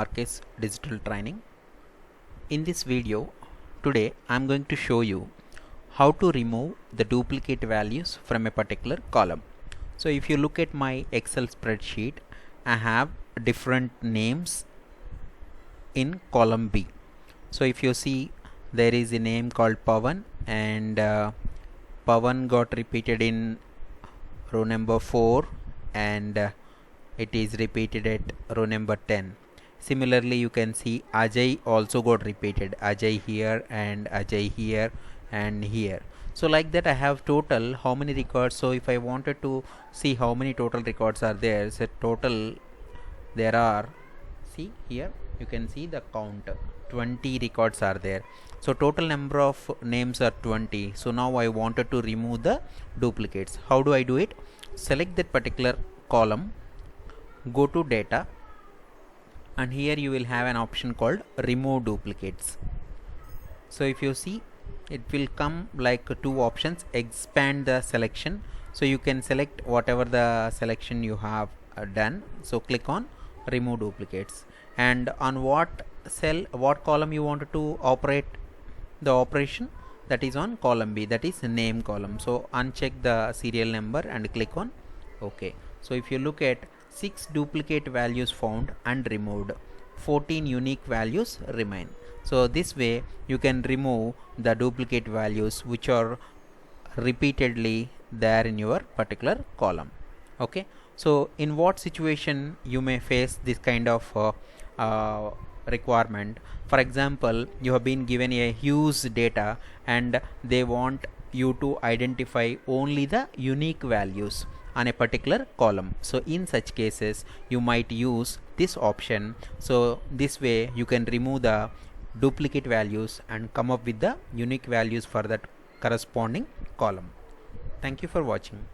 RK's Digital Training. In this video, today I am going to show you how to remove the duplicate values from a particular column. So if you look at my Excel spreadsheet, I have different names in column B. So if you see, there is a name called Pawan, and Pawan got repeated in row number 4, and it is repeated at row number 10. Similarly, you can see Ajay also got repeated, Ajay here and Ajay here and here. So like that I have total how many records. So if I wanted to see how many total records are there, so total there are, see here you can see the count, 20 records are there. So total number of names are 20. So now I wanted to remove the duplicates. How do I do it? Select that particular column, go to data, and here you will have an option called remove duplicates. So if you see, it will come like two options, expand the selection. So you can select whatever the selection you have done. So click on remove duplicates, and on what cell, what column you wanted to operate the operation, that is on column B, that is name column. So uncheck the serial number and click on OK. So if you look at 6 duplicate values found and removed, 14 unique values remain. So this way you can remove the duplicate values which are repeatedly there in your particular column. Okay, so in what situation you may face this kind of requirement? For example, you have been given a huge data and they want you to identify only the unique values on a particular column. So in such cases you might use this option. So this way you can remove the duplicate values and come up with the unique values for that corresponding column. Thank you for watching.